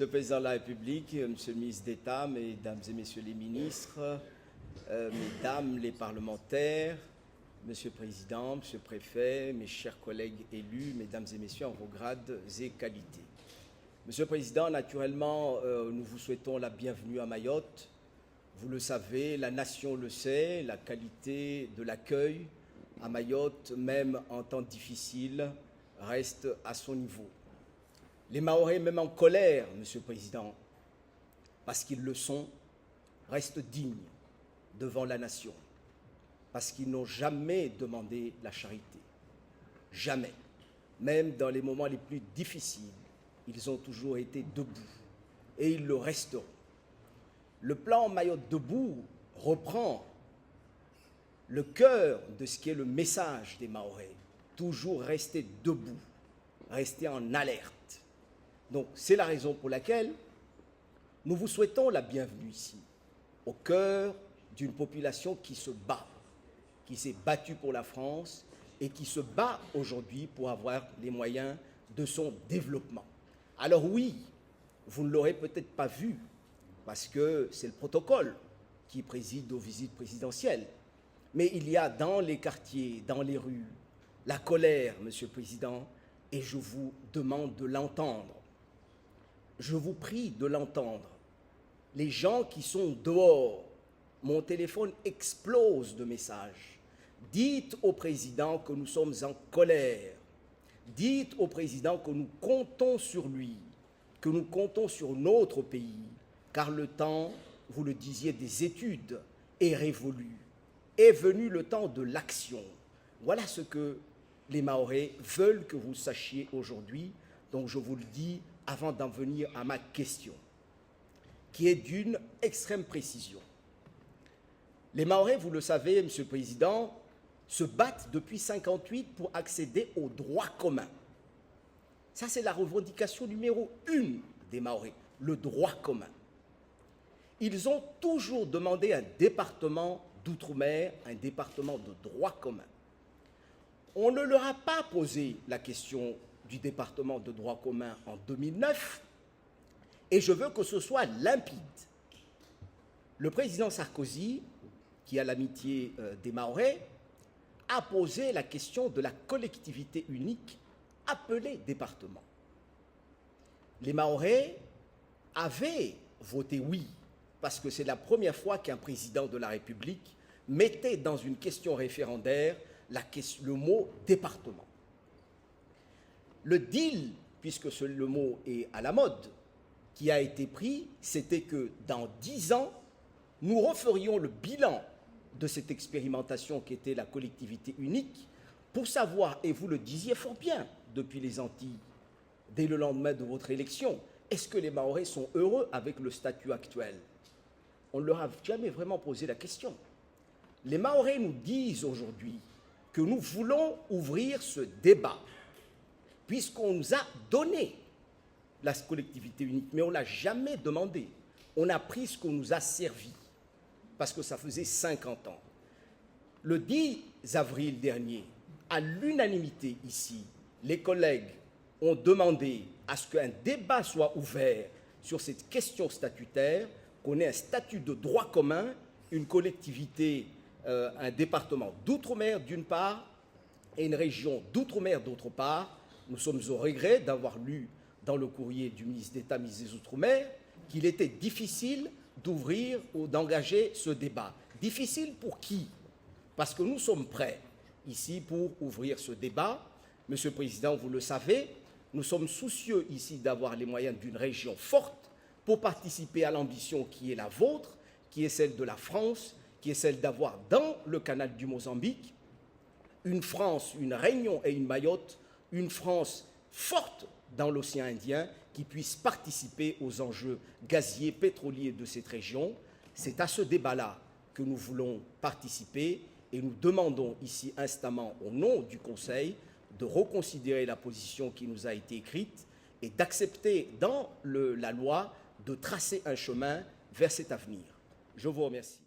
Monsieur le Président de la République, Monsieur le ministre d'État, Mesdames et Messieurs les ministres, Mesdames les parlementaires, Monsieur le Président, Monsieur le Préfet, mes chers collègues élus, Mesdames et Messieurs en vos grades et qualités. Monsieur le Président, naturellement, nous vous souhaitons la bienvenue à Mayotte. Vous le savez, la nation le sait, la qualité de l'accueil à Mayotte, même en temps difficile, reste à son niveau. Les Mahorais, même en colère, Monsieur le Président, parce qu'ils le sont, restent dignes devant la nation, parce qu'ils n'ont jamais demandé la charité. Jamais. Même dans les moments les plus difficiles, ils ont toujours été debout et ils le resteront. Le plan Mayotte debout reprend le cœur de ce qui est le message des Mahorais, toujours rester debout, rester en alerte. Donc, c'est la raison pour laquelle nous vous souhaitons la bienvenue ici, au cœur d'une population qui se bat, qui s'est battue pour la France et qui se bat aujourd'hui pour avoir les moyens de son développement. Alors oui, vous ne l'aurez peut-être pas vu, parce que c'est le protocole qui préside aux visites présidentielles, mais il y a dans les quartiers, dans les rues, la colère, Monsieur le Président, et je vous demande de l'entendre. Je vous prie de l'entendre. Les gens qui sont dehors, mon téléphone explose de messages. Dites au président que nous sommes en colère. Dites au président que nous comptons sur lui, que nous comptons sur notre pays, car le temps, vous le disiez, des études est révolu. Est venu le temps de l'action. Voilà ce que les Mahorais veulent que vous sachiez aujourd'hui. Donc je vous le dis avant d'en venir à ma question, qui est d'une extrême précision. Les Mahorais, vous le savez, Monsieur le Président, se battent depuis 1958 pour accéder au droit commun. Ça, c'est la revendication numéro 1 des Mahorais, le droit commun. Ils ont toujours demandé un département d'outre-mer, un département de droit commun. On ne leur a pas posé la question du département de droit commun en 2009, et je veux que ce soit limpide. Le président Sarkozy, qui a l'amitié des Mahorais, a posé la question de la collectivité unique appelée département. Les Mahorais avaient voté oui, parce que c'est la première fois qu'un président de la République mettait dans une question référendaire le mot département. Le deal, puisque le mot est à la mode, qui a été pris, c'était que dans 10 ans, nous referions le bilan de cette expérimentation qui était la collectivité unique pour savoir, et vous le disiez fort bien depuis les Antilles, dès le lendemain de votre élection, est-ce que les Mahorais sont heureux avec le statut actuel? On ne leur a jamais vraiment posé la question. Les Mahorais nous disent aujourd'hui que nous voulons ouvrir ce débat, puisqu'on nous a donné la collectivité unique, mais on ne l'a jamais demandé. On a pris ce qu'on nous a servi, parce que ça faisait 50 ans. Le 10 avril dernier, à l'unanimité ici, les collègues ont demandé à ce qu'un débat soit ouvert sur cette question statutaire, qu'on ait un statut de droit commun, une collectivité, un département d'outre-mer d'une part, et une région d'outre-mer d'autre part. Nous sommes au regret d'avoir lu dans le courrier du ministre d'État, ministre des Outre-mer, qu'il était difficile d'ouvrir ou d'engager ce débat. Difficile pour qui? Parce que nous sommes prêts ici pour ouvrir ce débat. Monsieur le Président, vous le savez, nous sommes soucieux ici d'avoir les moyens d'une région forte pour participer à l'ambition qui est la vôtre, qui est celle de la France, qui est celle d'avoir dans le canal du Mozambique une France, une Réunion et une Mayotte, une France forte dans l'océan Indien qui puisse participer aux enjeux gaziers, pétroliers de cette région. C'est à ce débat-là que nous voulons participer et nous demandons ici instamment, au nom du Conseil, de reconsidérer la position qui nous a été écrite et d'accepter dans la loi de tracer un chemin vers cet avenir. Je vous remercie.